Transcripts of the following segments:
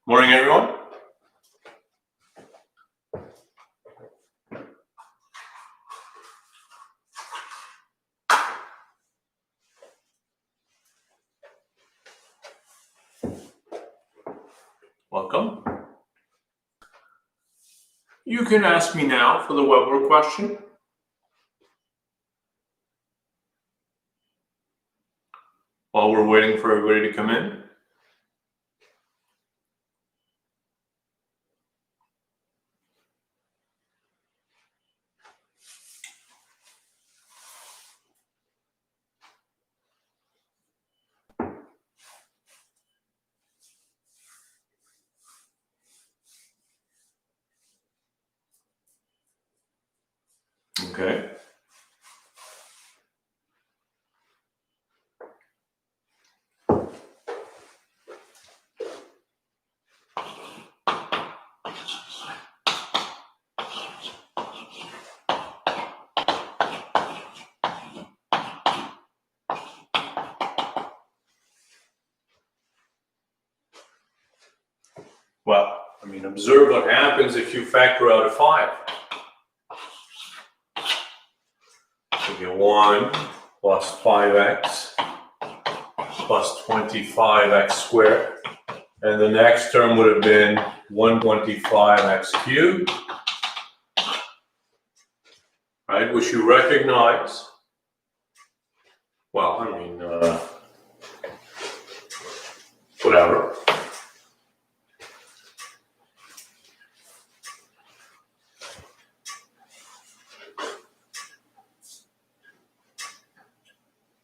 Morning, everyone. Welcome. You can ask me now for the web work question. While we're waiting for everybody to come in. Okay. Well, observe what happens if you factor out a 5. You get 1 plus 5x plus 25x squared. And the next term would have been 125x cubed. Right, which you recognize. Well, whatever.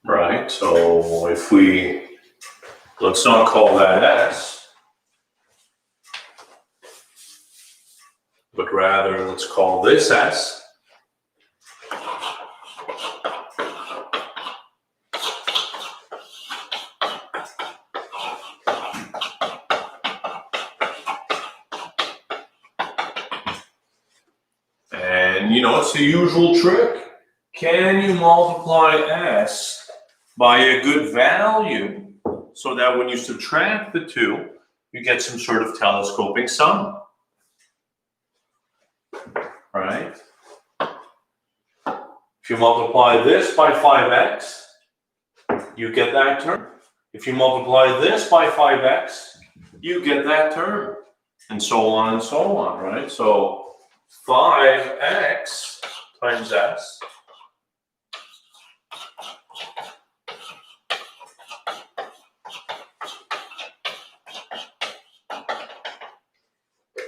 Right, so if let's not call that S, but rather let's call this S. And it's the usual trick. Can you multiply S by a good value so that when you subtract the two, you get some sort of telescoping sum? Right? If you multiply this by 5x, you get that term. If you multiply this by 5x, you get that term. And so on and so on, right? So 5x times s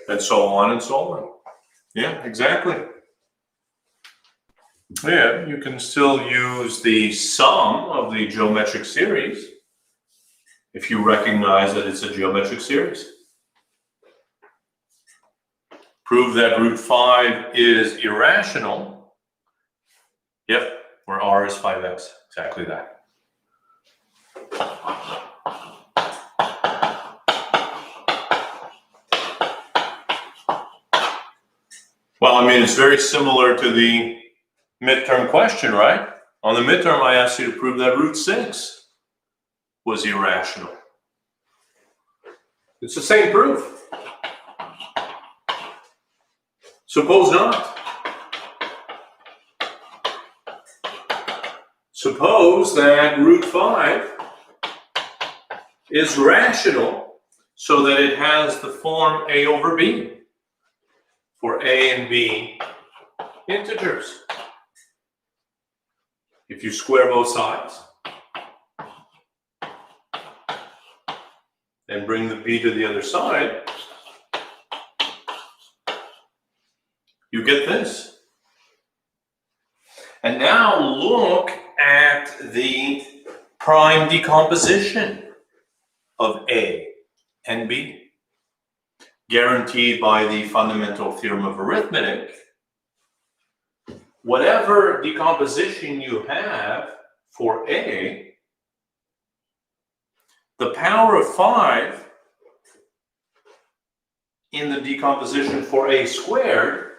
and so on and so on. Yeah, exactly. Yeah, you can still use the sum of the geometric series if you recognize that it's a geometric series. Prove that root 5 is irrational. Yep, where r is 5x, exactly that. Well, it's very similar to the midterm question, right? On the midterm, I asked you to prove that root 6 was irrational. It's the same proof. Suppose not. Suppose that root 5 is rational so that it has the form a over b for a and b integers. If you square both sides and bring the b to the other side, you get this. And now look at the prime decomposition of a and b. Guaranteed by the fundamental theorem of arithmetic, whatever decomposition you have for a, the power of 5 in the decomposition for a squared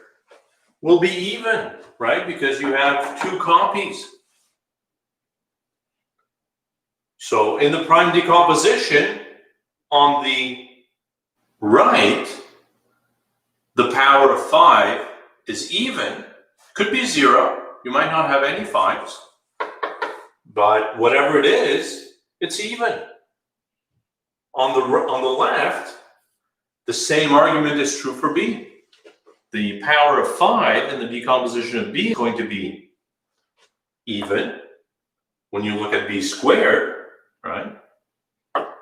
will be even, right? Because you have 2 copies. So in the prime decomposition on the right, the power of 5 is even. Could be 0. You might not have any 5s. But whatever it is, it's even. On the left, the same argument is true for b. The power of 5 in the decomposition of b is going to be even when you look at b squared, right?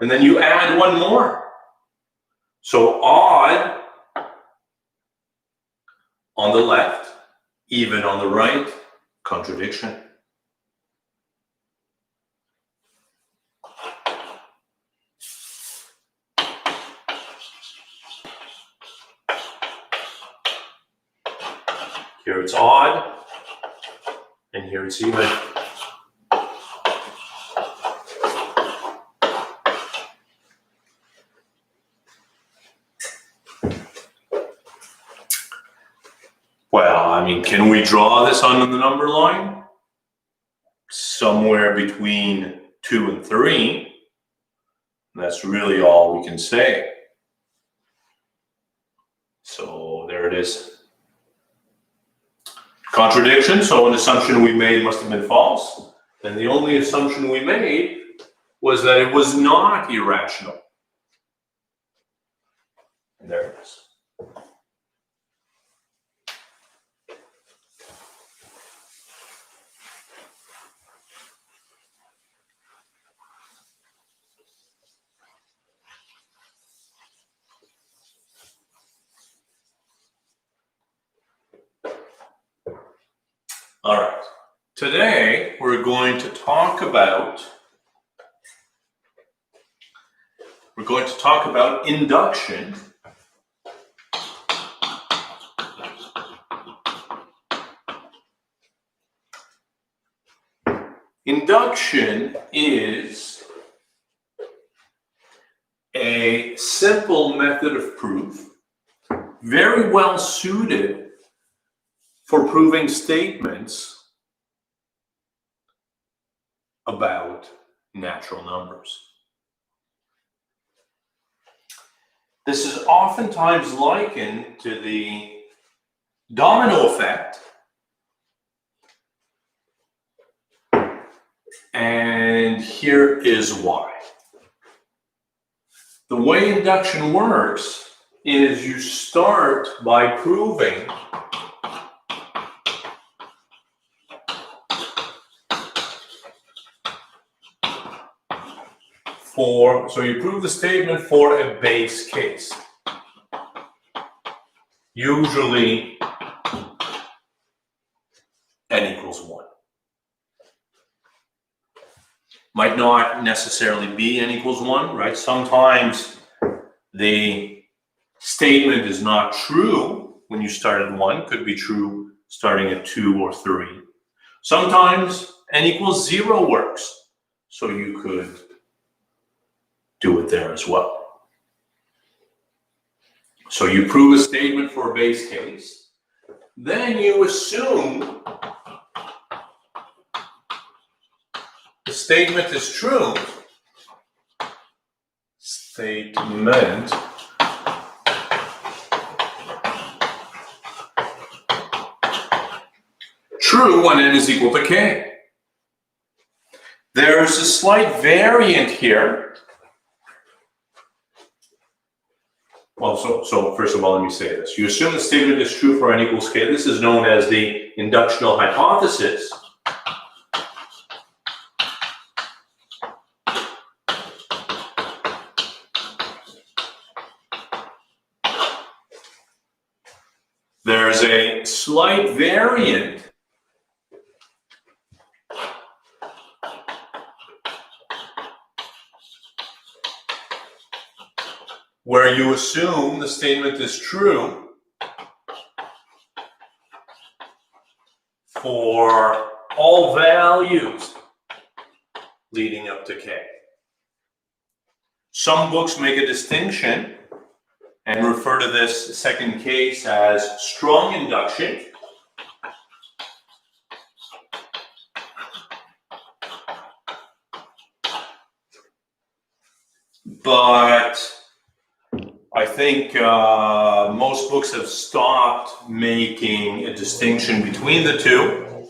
And then you add one more. So odd on the left, even on the right, contradiction. Here it's odd, and here it's even. Well, I mean, can we draw this on the number line? Somewhere between 2 and 3. That's really all we can say. So there it is. Contradiction, so an assumption we made must have been false. And the only assumption we made was that it was not irrational. And there it is. All right. Today we're going to talk about induction. Induction is a simple method of proof, very well suited for proving statements about natural numbers. This is oftentimes likened to the domino effect, and here is why. The way induction works is you start by proving so you prove the statement for a base case. Usually n equals 1. Might not necessarily be n equals 1, right? Sometimes the statement is not true when you start at 1, could be true starting at 2 or 3. Sometimes n equals 0 works, so you could do it there as well. So you prove a statement for a base case, then you assume the statement is true. Statement true when n is equal to k. There's a slight variant here. Well, so first of all, let me say this. You assume the statement is true for n equals k. This is known as the inductional hypothesis. There's a slight variant where you assume the statement is true for all values leading up to k. Some books make a distinction and refer to this second case as strong induction. But I I think most books have stopped making a distinction between the two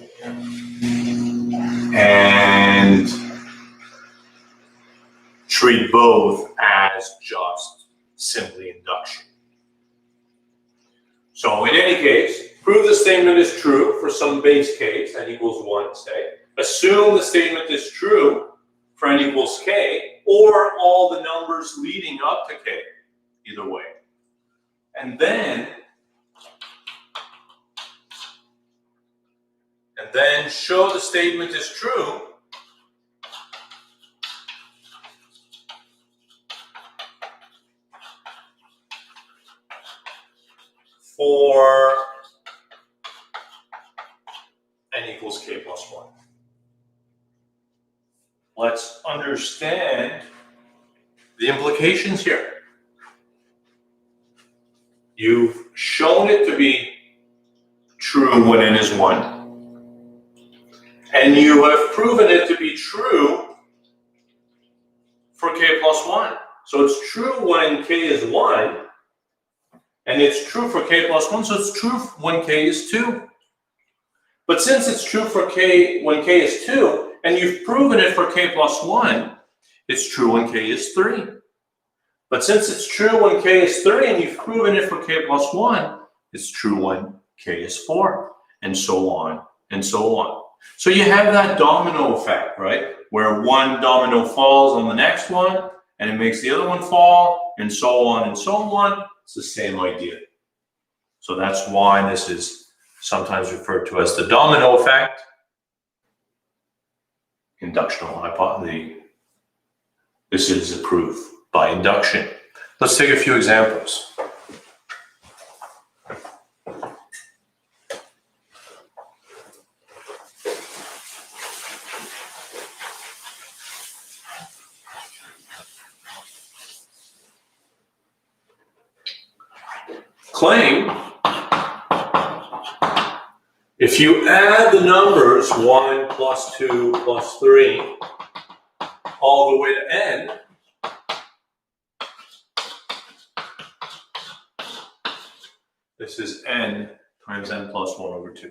and treat both as just simply induction. So in any case, prove the statement is true for some base case, n equals 1, say. Assume the statement is true for n equals k, or all the numbers leading up to k, either way. And then show the statement is true for n equals k plus 1. Let's understand the implications here. You've shown it to be true when n is 1. And you have proven it to be true for k plus 1. So it's true when k is 1. And it's true for k plus 1, so it's true when k is 2. But since it's true for k when k is 2, and you've proven it for k plus 1, it's true when k is 3. But since it's true when k is 3 and you've proven it for k plus 1, it's true when k is 4, and so on, and so on. So you have that domino effect, right? Where one domino falls on the next one, and it makes the other one fall, and so on and so on. It's the same idea. So that's why this is sometimes referred to as the domino effect. Inductional hypothesis. This is a proof by induction. Let's take a few examples. Claim if you add the numbers 1 plus 2 plus 3 all the way to n, this is n times n plus 1 over 2.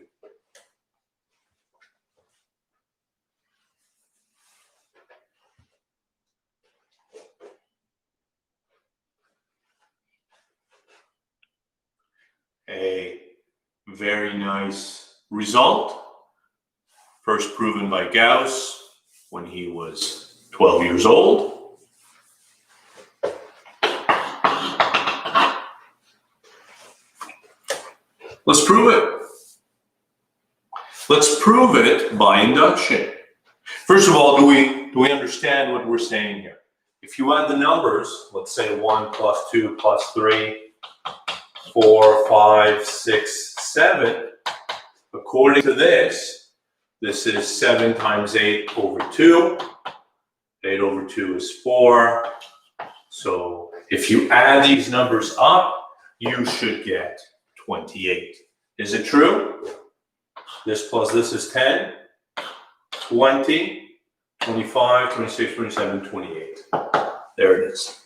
A very nice result, first proven by Gauss when he was 12 years old. Let's prove it. Let's prove it by induction. First of all, do we understand what we're saying here? If you add the numbers, let's say 1 plus 2 plus 3, 4, 5, 6, 7. According to this is 7 times 8 over 2. 8 over 2 is 4. So if you add these numbers up, you should get 28. Is it true? This plus this is 10, 20, 25, 26, 27, 28. There it is.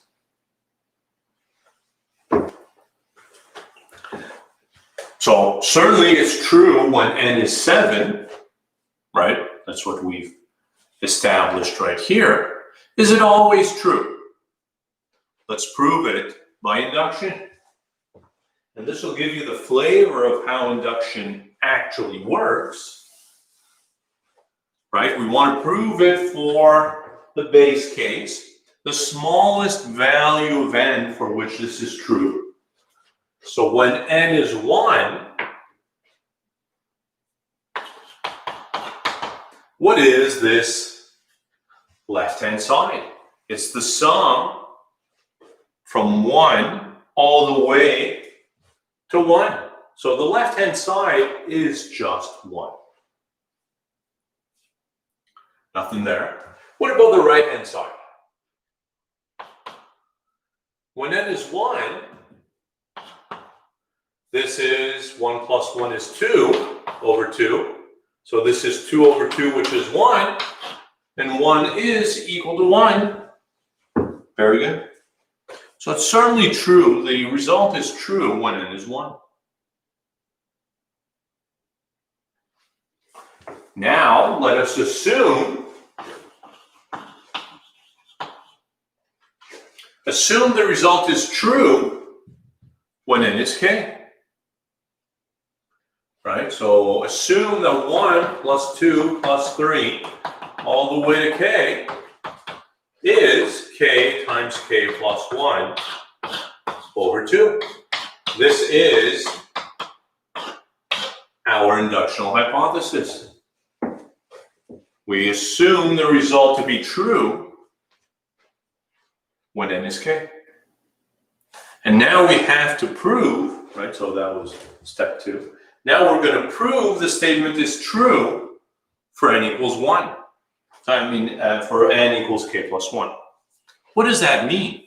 So certainly it's true when n is 7, right? That's what we've established right here. Is it always true? Let's prove it by induction. And this will give you the flavor of how induction actually works, right? We want to prove it for the base case, the smallest value of n for which this is true. So when n is 1, what is this left-hand side? It's the sum from 1 all the way to 1. So the left-hand side is just 1. Nothing there. What about the right-hand side? When n is 1, this is 1 plus 1 is 2 over 2. So this is 2 over 2, which is 1. And 1 is equal to 1. Very good. So it's certainly true. The result is true when n is 1. Now, let us assume the result is true when n is k. Right? So assume that 1 plus 2 plus 3 all the way to k is k times k plus 1 over 2. This is our inductional hypothesis. We assume the result to be true when n is k. And now we have to prove, right? So that was step 2. Now we're going to prove the statement is true for n equals 1. For n equals k plus 1. What does that mean?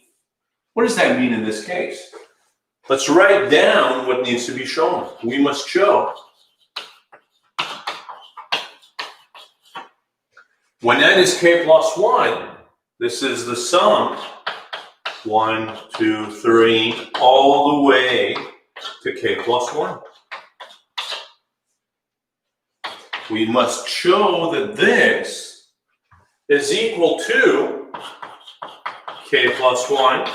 What does that mean in this case? Let's write down what needs to be shown. We must show when n is k plus 1, this is the sum 1, 2, 3, all the way to k plus 1. We must show that this is equal to k plus 1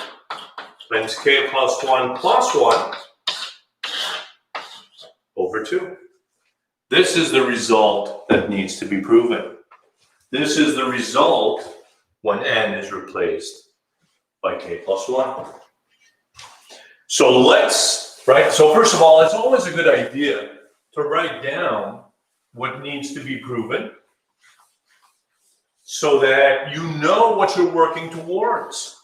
times k plus 1 plus 1 over 2. This is the result that needs to be proven. This is the result when n is replaced by k plus 1. So so first of all, it's always a good idea to write down what needs to be proven so that you know what you're working towards.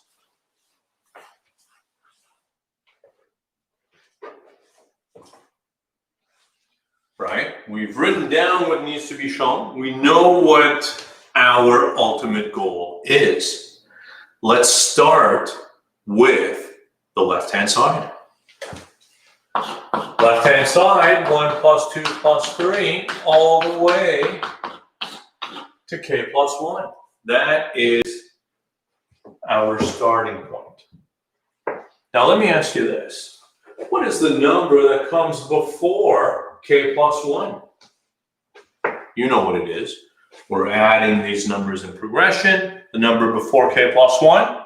Right? We've written down what needs to be shown. We know what our ultimate goal is. Let's start with the left-hand side. Left-hand side, 1 plus 2 plus 3, all the way to k plus 1. That is our starting point. Now let me ask you this. What is the number that comes before k plus 1? You know what it is. We're adding these numbers in progression. The number before k plus 1,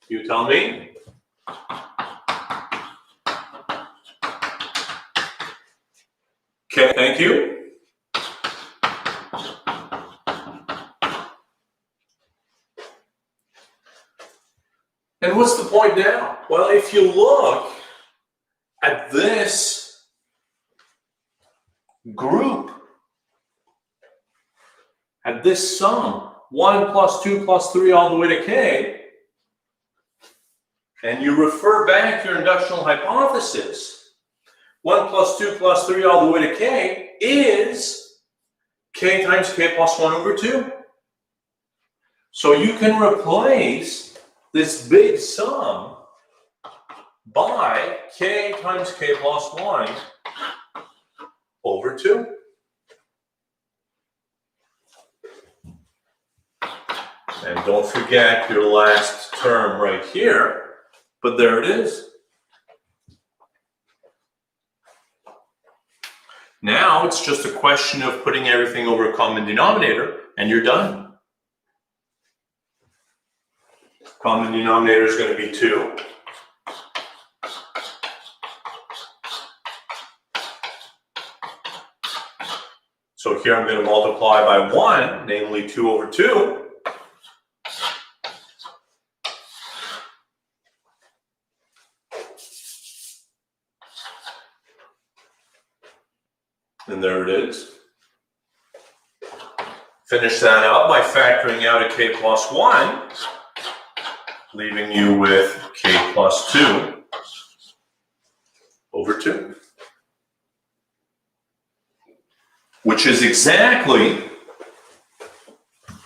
you tell me. Okay, thank you. And what's the point now? Well, if you look at this group, at this sum, 1 plus 2 plus 3 all the way to k, and you refer back to your inductional hypothesis, 1 plus 2 plus 3 all the way to k is k times k plus 1 over 2. So you can replace this big sum by k times k plus 1 over 2. And don't forget your last term right here, but there it is. Now it's just a question of putting everything over a common denominator, and you're done. Common denominator is going to be 2. So here I'm going to multiply by 1, namely 2 over 2. And there it is. Finish that up by factoring out a k plus 1, leaving you with k plus 2 over 2. Which is exactly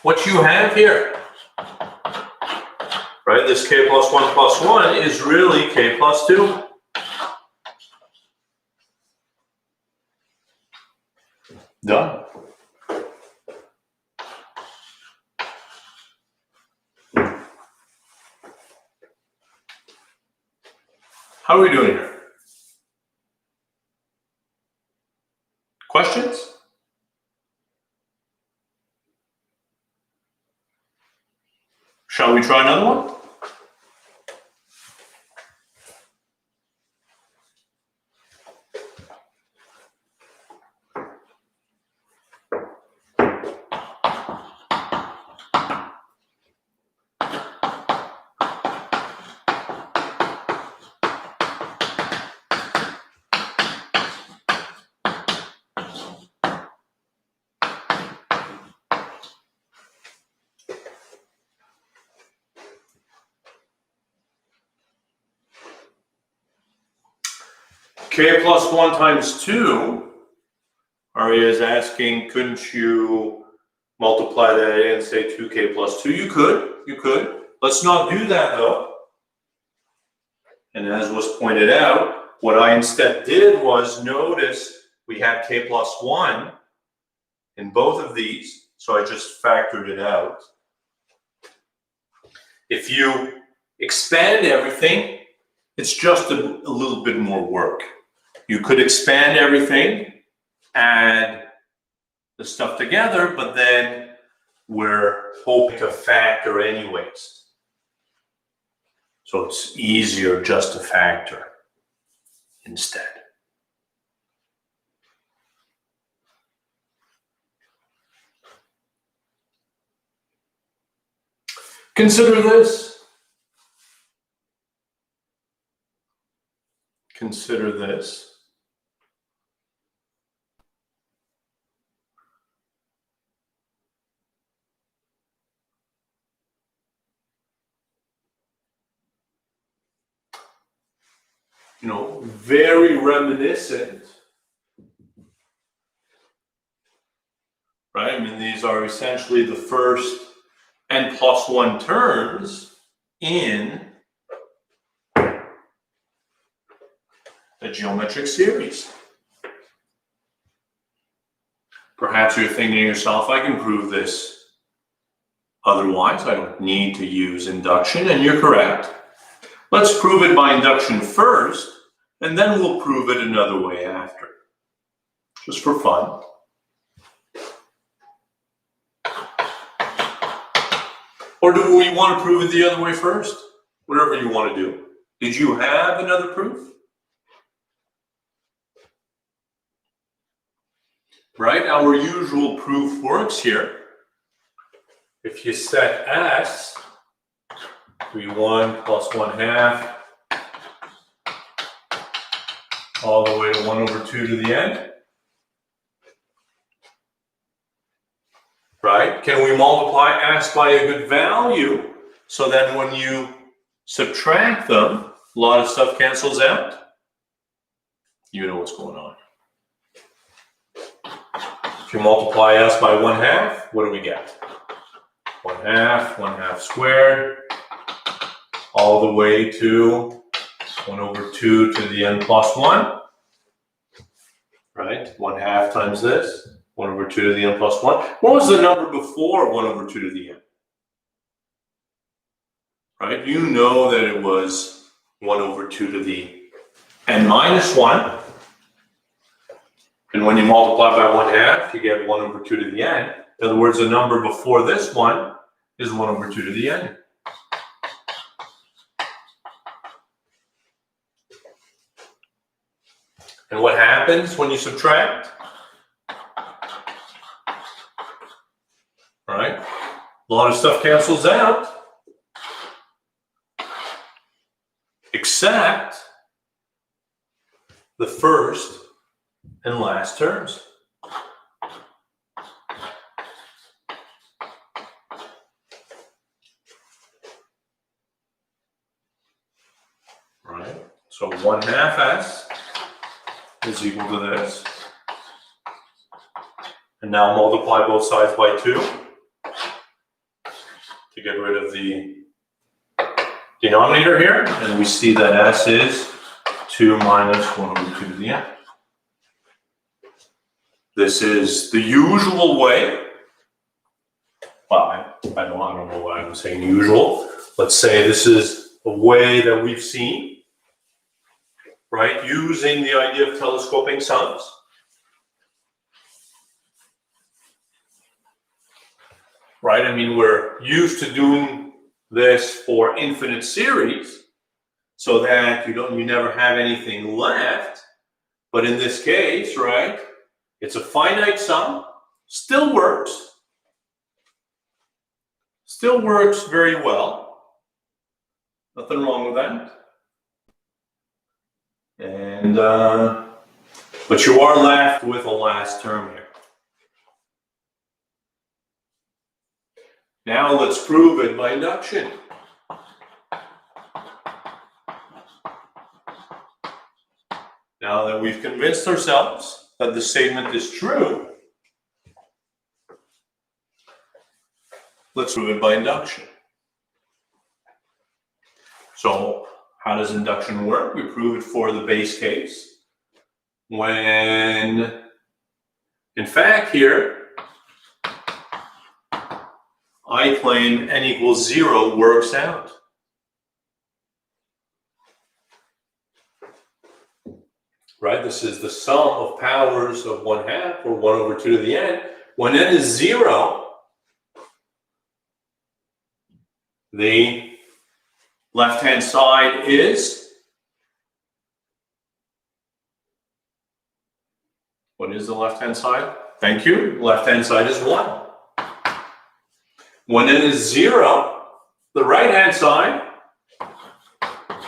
what you have here. Right? This k plus 1 is really k plus 2. Done. How are we doing here? Questions? Shall we try another one? K plus 1 times 2, Arya is asking, couldn't you multiply that and say 2k plus 2? You could. Let's not do that though. And as was pointed out, what I instead did was notice we had k plus 1 in both of these, so I just factored it out. If you expand everything, it's just a little bit more work. You could expand everything, add the stuff together, but then we're hoping to factor anyways. So it's easier just to factor instead. Consider this. Consider this. You know, very reminiscent, right? I mean, these are essentially the first n plus 1 terms in a geometric series. Perhaps you're thinking to yourself, I can prove this otherwise. I don't need to use induction, and you're correct. Let's prove it by induction first, and then we'll prove it another way after, just for fun. Or do we want to prove it the other way first? Whatever you want to do. Did you have another proof? Right, our usual proof works here. If you set S to be 1 plus 1/2 all the way to 1 over 2 to the n, right? Can we multiply S by a good value so that when you subtract them, a lot of stuff cancels out? You know what's going on. If you multiply S by 1/2, what do we get? 1/2, 1/2 squared, all the way to 1 over 2 to the n plus 1, right? 1/2 times this, 1 over 2 to the n plus 1. What was the number before 1 over 2 to the n? Right? You know that it was 1 over 2 to the n minus 1. And when you multiply by 1/2, you get 1 over 2 to the n. In other words, the number before this one is 1 over 2 to the n. And what happens when you subtract? All right? A lot of stuff cancels out, except the first and last terms. Right? So 1/2 S is equal to this. And now multiply both sides by 2 to get rid of the denominator here. And we see that S is 2 minus 1 over 2 to the n. This is the usual way. Well, I don't know why I'm saying usual. Let's say this is a way that we've seen right? Using the idea of telescoping sums. Right? I mean, we're used to doing this for infinite series so that you never have anything left. But in this case, right, it's a finite sum, still works very well. Nothing wrong with that. And but you are left with a last term here. Now let's prove it by induction. Now that we've convinced ourselves that the statement is true, let's prove it by induction. So how does induction work? We prove it for the base case when, in fact, here, I claim n equals 0 works out. Right? This is the sum of powers of 1/2, or 1 over 2 to the n. When n is 0, the left-hand side is, what is the left-hand side? Thank you. Left-hand side is 1. When n is 0, the right-hand side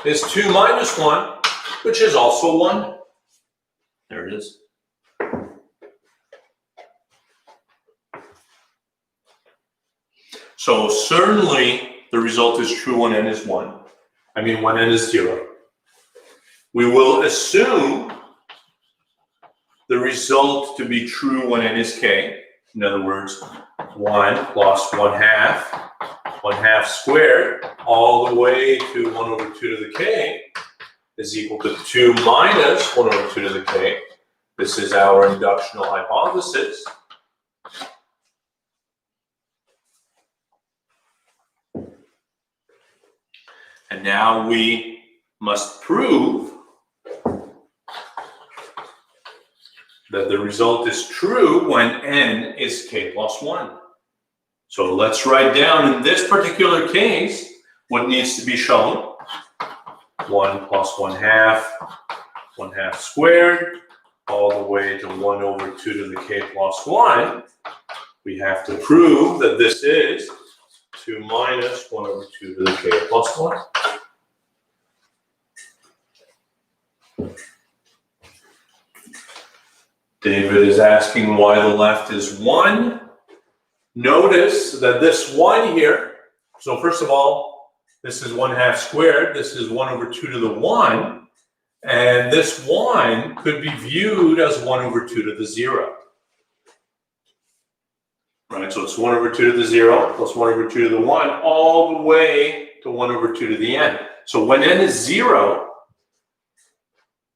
is 2 minus 1, which is also 1. There it is. So certainly the result is true when n is 1. I mean when n is 0. We will assume the result to be true when n is k. In other words, 1 plus 1/2, 1/2 squared, all the way to 1 over 2 to the k is equal to 2 minus 1 over 2 to the k. This is our inductional hypothesis. And now we must prove that the result is true when n is k plus 1. So let's write down in this particular case what needs to be shown. 1 plus 1/2, 1/2 squared, all the way to 1 over 2 to the k plus 1. We have to prove that this is 2 minus 1 over 2 to the k plus 1. David is asking why the left is 1. Notice that this 1 here, so first of all, this is 1/2 squared, this is 1 over 2 to the 1, and this 1 could be viewed as 1 over 2 to the 0. Right, so it's 1 over 2 to the 0 plus 1 over 2 to the 1, all the way to 1 over 2 to the n. So when n is 0,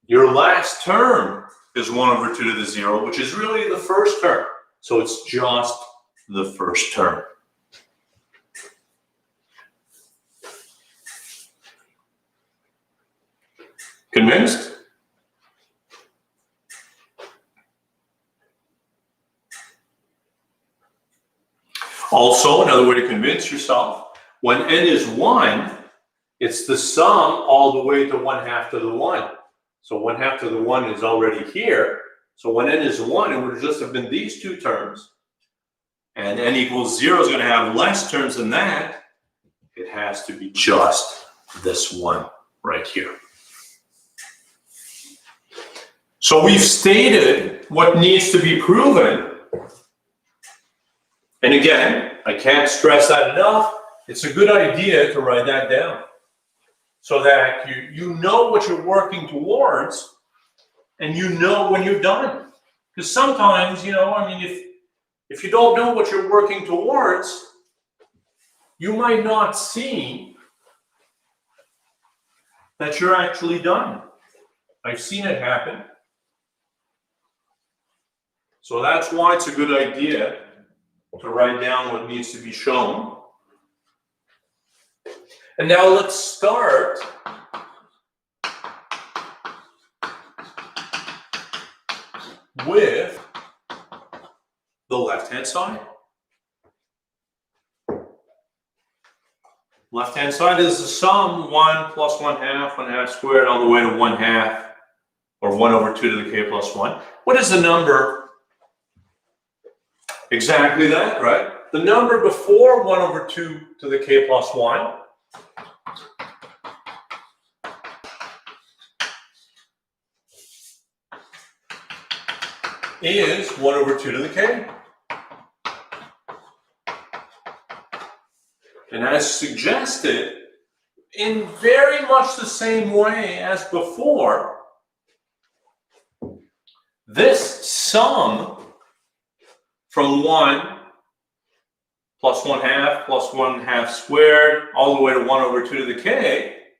your last term is 1 over 2 to the 0, which is really the first term. So it's just the first term. Convinced? Also, another way to convince yourself, when n is 1, it's the sum all the way to 1/2 to the 1. So 1/2 to the 1 is already here. So when n is 1, it would just have been these two terms. And n equals 0 is going to have less terms than that. It has to be just this one right here. So we've stated what needs to be proven. And again, I can't stress that enough. It's a good idea to write that down so that you know what you're working towards and you know when you're done. Because sometimes, I mean, if you don't know what you're working towards, you might not see that you're actually done. I've seen it happen. So that's why it's a good idea to write down what needs to be shown. And now let's start with the left-hand side. Left-hand side is the sum 1 plus 1/2 squared, all the way to 1/2, or 1/2 to the k plus 1. What is the number? Exactly that, right? The number before 1/2 to the k plus 1 is 1/2 to the k. And as suggested, in very much the same way as before, this sum from 1 plus 1/2 plus 1/2 squared all the way to 1/2 to the k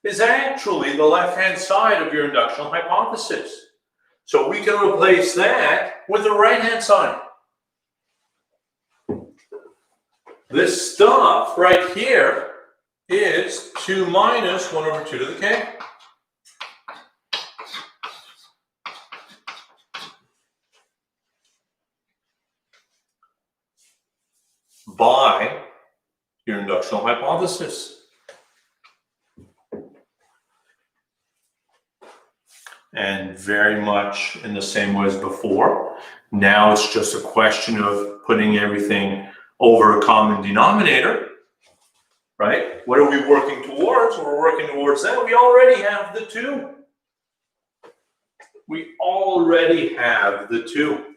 is actually the left-hand side of your inductional hypothesis. So we can replace that with the right-hand side. This stuff right here is 2 minus 1/2 to the k. By your inductional hypothesis. And very much in the same way as before, now it's just a question of putting everything over a common denominator, right? What are we working towards? We're working towards that. We already have the 2. We already have the 2.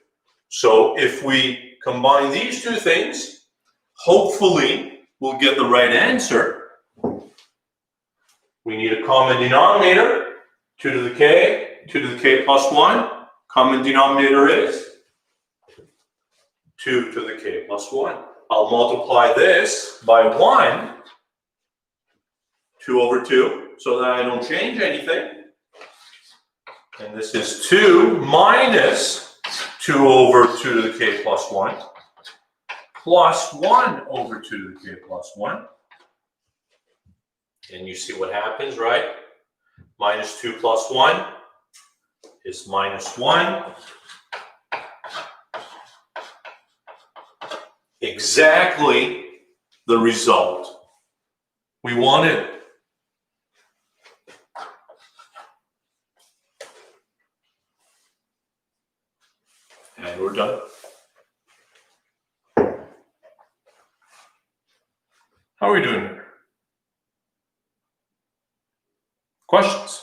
So if we combine these two things, hopefully we'll get the right answer. We need a common denominator, 2 to the k, 2 to the k plus 1. Common denominator is 2 to the k plus 1. I'll multiply this by 1, 2/2, so that I don't change anything. And this is 2 minus 2/2 to the k plus 1 plus 1/2 to the k plus 1. And you see what happens, right? Minus 2 plus 1 is minus 1. Exactly the result we wanted. And we're done. How are we doing here? Questions?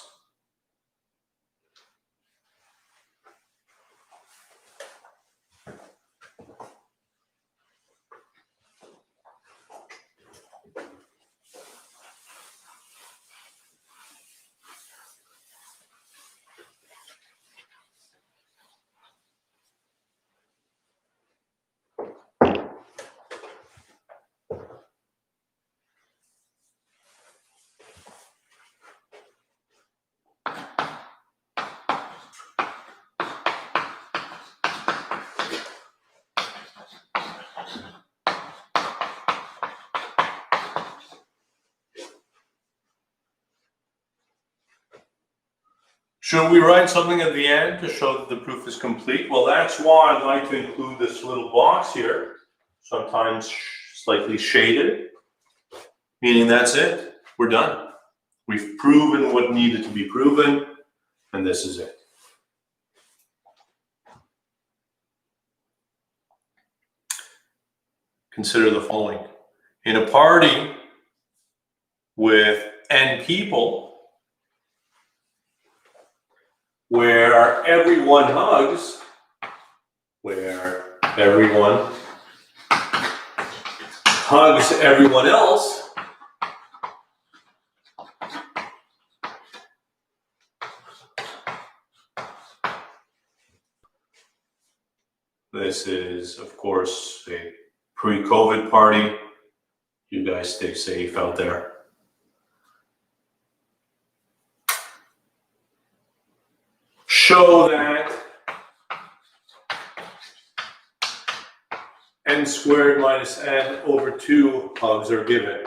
Should we write something at the end to show that the proof is complete? Well, that's why I'd like to include this little box here, sometimes slightly shaded, meaning that's it. We're done. We've proven what needed to be proven, and this is it. Consider the following. In a party with n people, where everyone hugs, everyone else, this is, of course, a pre-COVID party. You guys stay safe out there. Show that n squared minus n over 2 hugs are given.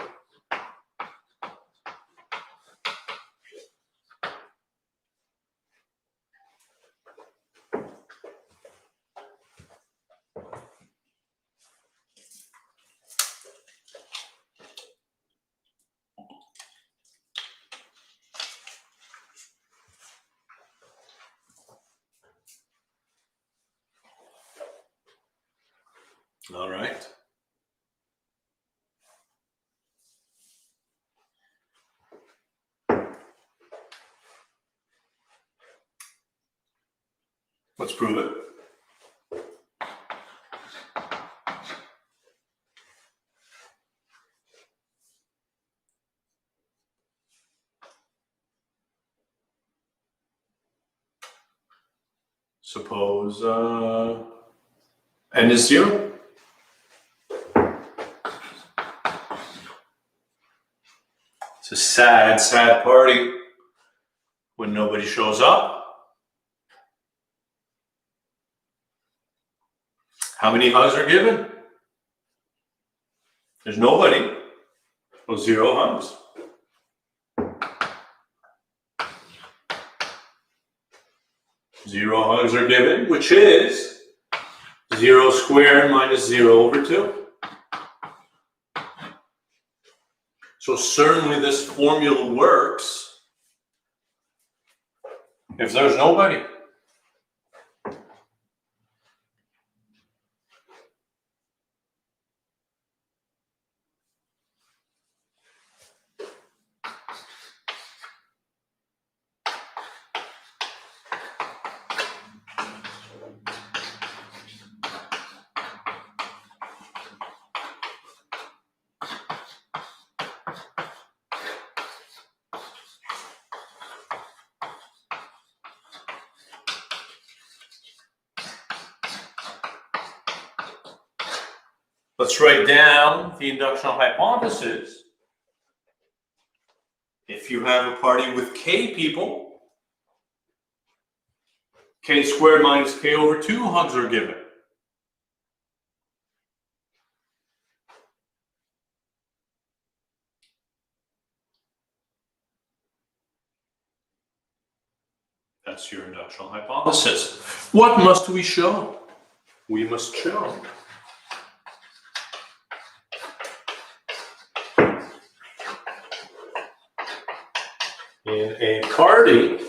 All right. Let's prove it. Suppose n is 0. It's a sad, sad party when nobody shows up. How many hugs are given? There's nobody. Well, 0 hugs. Zero hugs are given, which is 0 squared minus 0 over 2. So certainly this formula works if there's nobody. Let's write down the inductional hypothesis. If you have a party with k people, k squared minus k over 2 hugs are given. That's your inductional hypothesis. What must we show? We must show in a party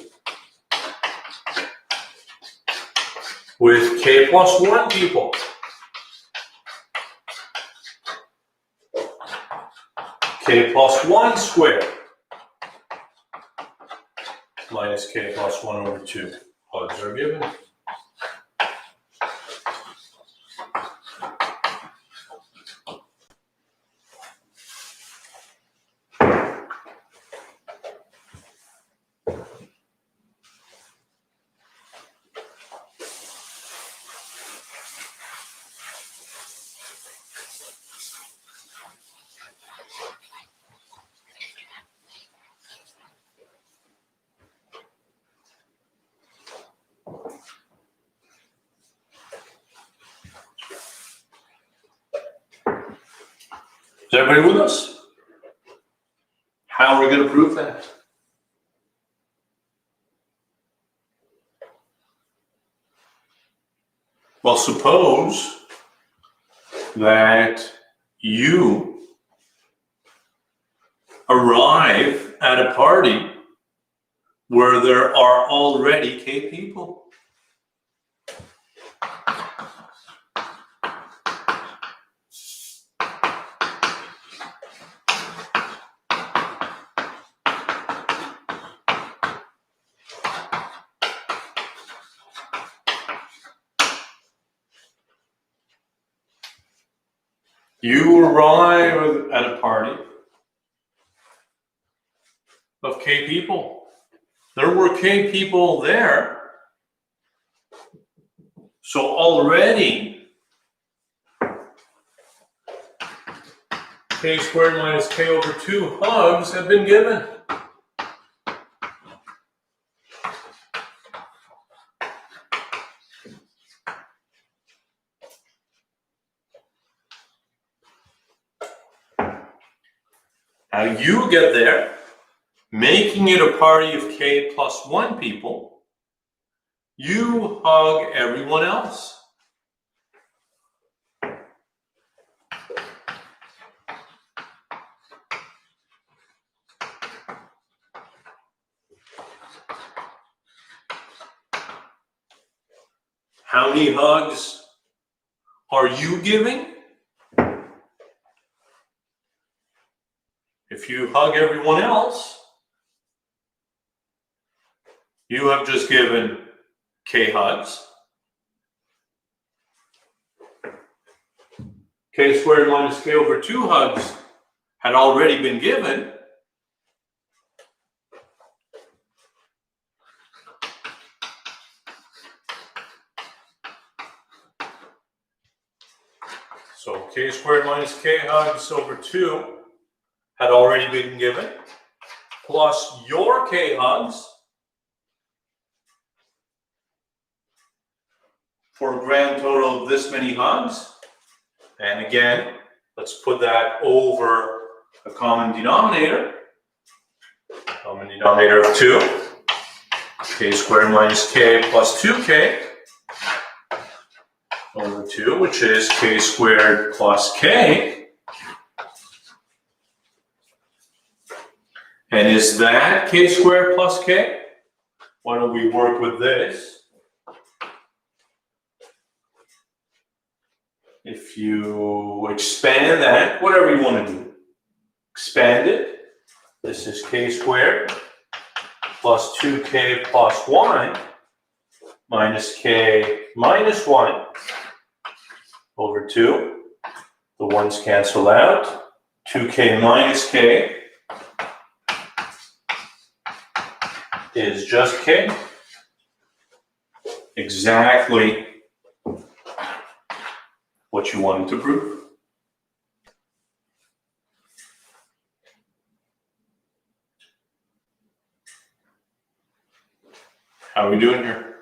with k plus 1 people, k plus 1 squared minus k plus 1 over 2 hugs are given. Is everybody with us? How are we going to prove that? Well, suppose that you arrive at a party where there are already k people. You arrive at a party of k people. There were k people there. So already k squared minus k over 2 hugs have been given. Now you get there, making it a party of k plus 1 people. You hug everyone else. How many hugs are you giving? If you hug everyone else, you have just given k hugs. K squared minus k over 2 hugs had already been given. So k squared minus k hugs over 2 had already been given, plus your k hugs for a grand total of this many hugs. And again, let's put that over a common denominator. Common denominator of 2. K squared minus k plus 2k over 2, which is k squared plus k. And is that k squared plus k? Why don't we work with this? If you expand that, whatever you want to do, expand it. This is k squared plus 2k plus 1 minus k minus 1 over 2. The ones cancel out. 2k minus k is just k. Exactly what you wanted to prove. How are we doing here?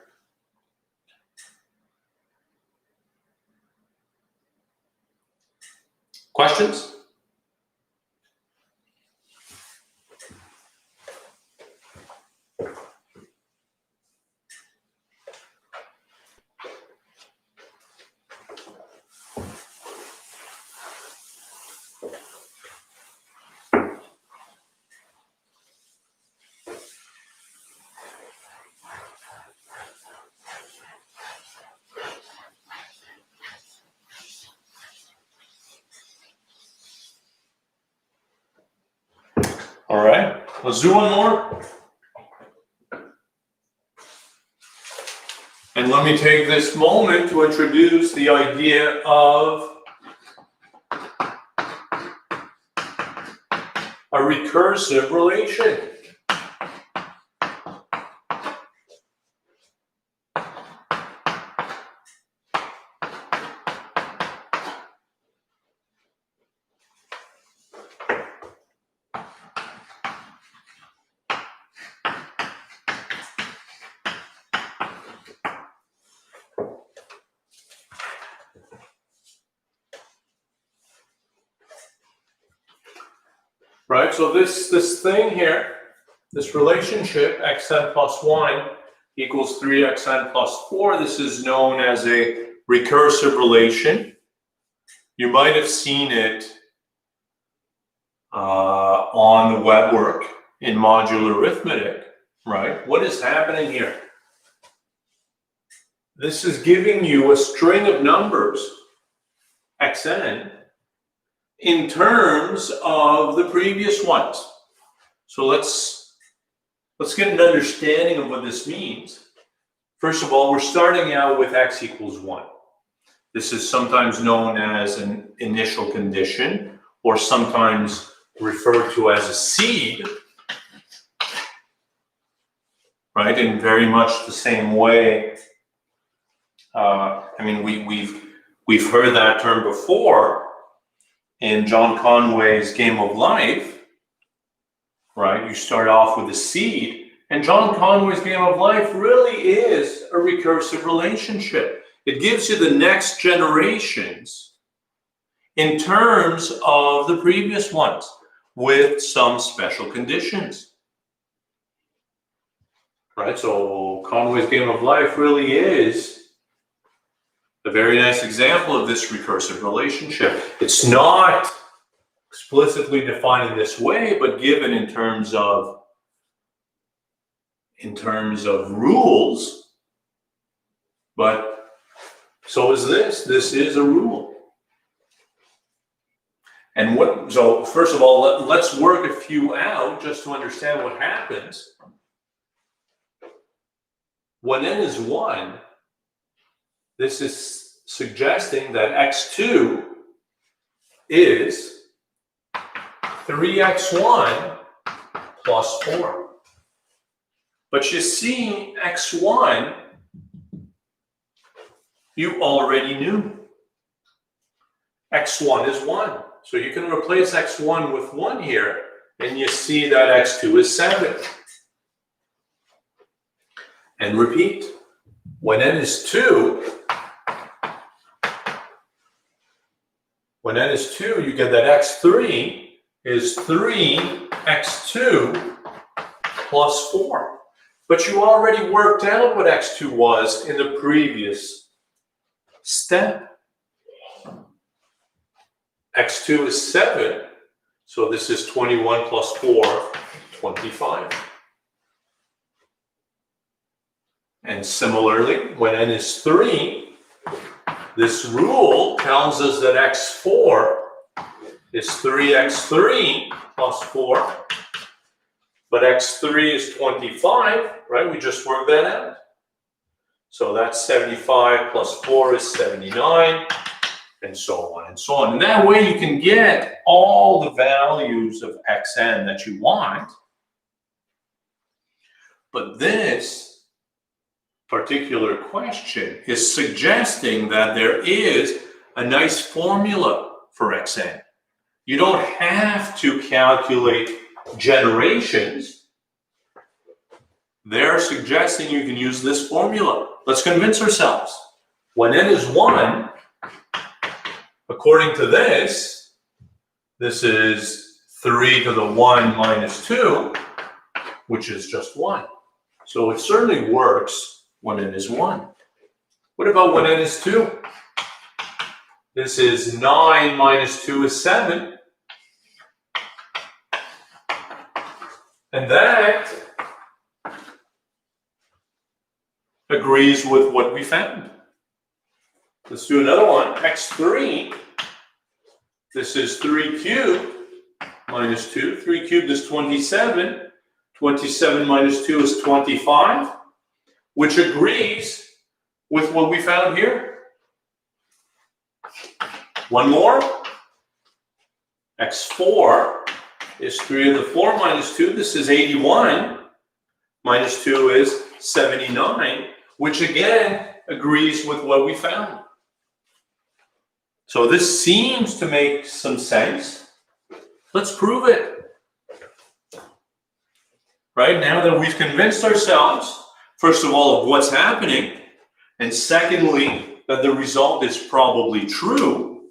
Questions? All right, let's do one more. And let me take this moment to introduce the idea of a recursive relation. Right, so this thing here, this relationship xn plus 1 equals 3xn plus 4, this is known as a recursive relation. You might have seen it on the web work in modular arithmetic, right? What is happening here? This is giving you a string of numbers, xn, in terms of the previous ones. So let's get an understanding of what this means. First of all, we're starting out with x equals 1. This is sometimes known as an initial condition, or sometimes referred to as a seed, right? In very much the same way. I mean, we've heard that term before in John Conway's Game of Life, right? You start off with a seed, and John Conway's Game of Life really is a recursive relationship. It gives you the next generations in terms of the previous ones with some special conditions, right? So Conway's Game of Life really is a very nice example of this recursive relationship. It's not explicitly defined in this way, but given in terms of rules, but So is this. This is a rule. And so first of all, let's work a few out just to understand what happens. When n is 1, this is suggesting that x2 is 3x1 plus 4. But you see, x1, you already knew. x1 is 1. So you can replace x1 with 1 here, and you see that x2 is 7. And repeat. When n is 2, you get that x3 is 3x2 plus 4. But you already worked out what x2 was in the previous step. x2 is 7, so this is 21 plus 4, 25. And similarly, when n is 3, this rule tells us that x4 is 3x3 plus 4, but x3 is 25, right? We just worked that out. So that's 75 plus 4 is 79, and so on and so on. And that way you can get all the values of xn that you want. But this particular question is suggesting that there is a nice formula for xn. You don't have to calculate generations. They're suggesting you can use this formula. Let's convince ourselves. When n is 1, according to this is 3 to the 1 minus 2, which is just 1. So it certainly works when n is 1. What about when n is 2? This is 9 minus 2 is 7. And that agrees with what we found. Let's do another one. x3, this is 3 cubed minus 2. 3 cubed is 27. 27 minus 2 is 25, which agrees with what we found here. One more. x4 is 3 to the 4 minus 2. This is 81. Minus 2 is 79, which again agrees with what we found. So this seems to make some sense. Let's prove it. Right now that we've convinced ourselves, first of all, of what's happening, and secondly, that the result is probably true,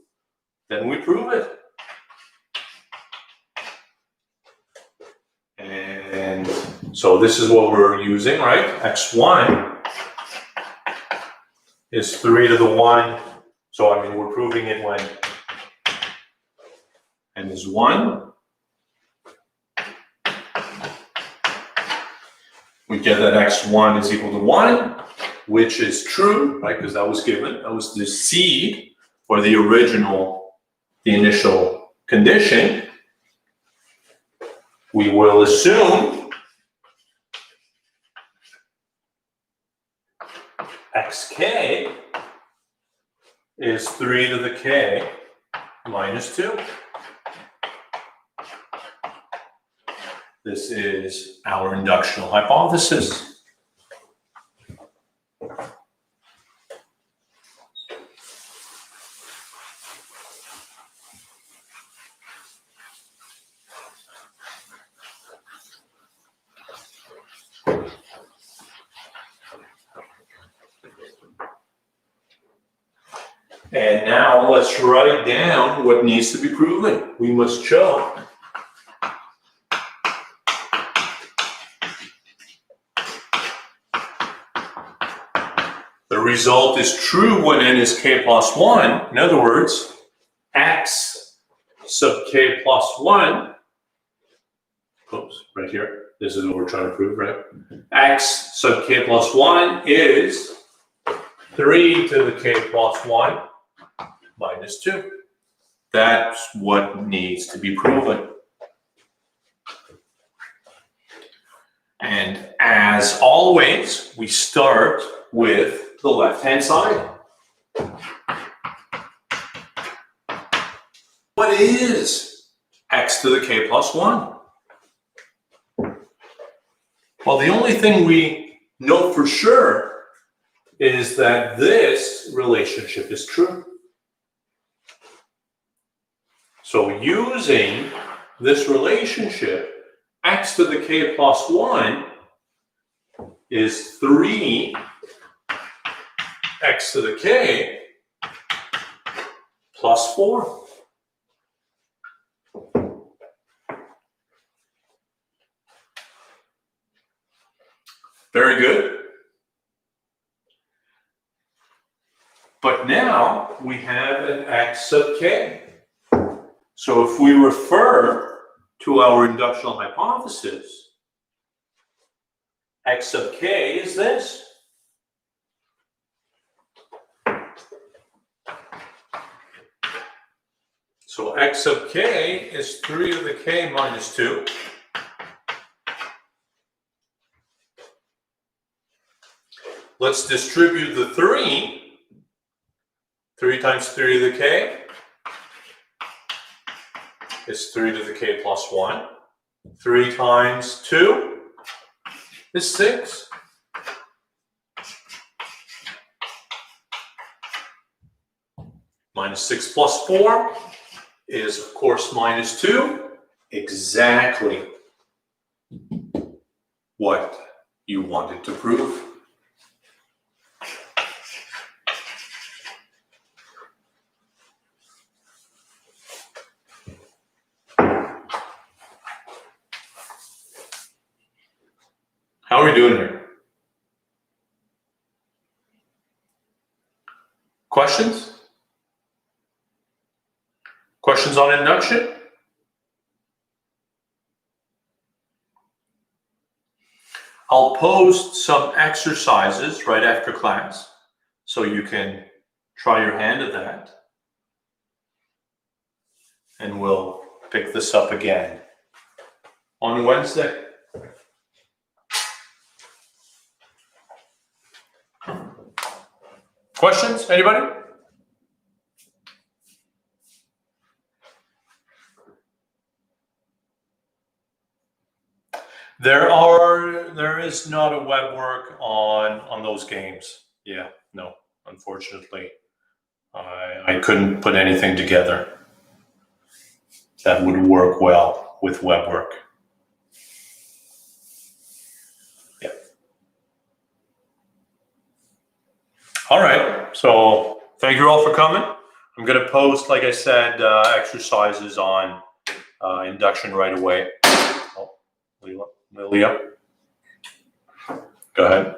then we prove it. And so this is what we're using, right? x1 is 3 to the 1. So, I mean, we're proving it when n is 1. We get that x1 is equal to 1, which is true, right? Because that was given. That was the seed for the initial condition. We will assume xk is 3 to the k minus 2. This is our inductional hypothesis. And now let's write down what needs to be proven. We must show the result is true when n is k plus 1. In other words, x sub k plus 1, oops, right here, this is what we're trying to prove, right? X sub k plus 1 is 3 to the k plus 1 minus 2. That's what needs to be proven. And as always, we start with the left-hand side. What is x to the k plus 1? Well, the only thing we know for sure is that this relationship is true. So using this relationship, x to the k plus 1 is 3 x to the k plus 4. Very good. But now we have an x sub k. So if we refer to our inductional hypothesis, x sub k is this. So x sub k is 3 to the k minus 2. Let's distribute the 3. 3 times 3 to the k is 3 to the k plus 1. 3 times 2 is 6. Minus 6 plus 4 is, of course, minus 2. Exactly what you wanted to prove. How are we doing here? Questions? Questions on induction? I'll post some exercises right after class, so you can try your hand at that. And we'll pick this up again on Wednesday. Questions? Anybody? There is not a web work on those games. Yeah, no, unfortunately. I couldn't put anything together that would work well with web work. Yeah. All right, so thank you all for coming. I'm going to post, like I said, exercises on induction right away. Oh, Lilia, go ahead.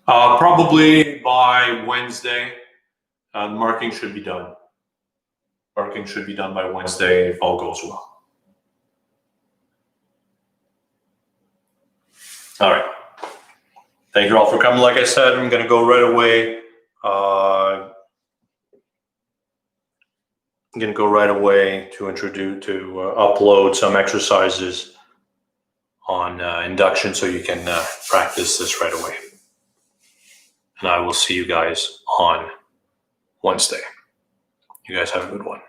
Probably by Wednesday, marking should be done. Marking should be done by Wednesday if all goes well. All right. Thank you all for coming. Like I said, I'm going to go right away. I'm going to go right away to upload some exercises on induction so you can practice this right away. And I will see you guys on Wednesday. You guys have a good one.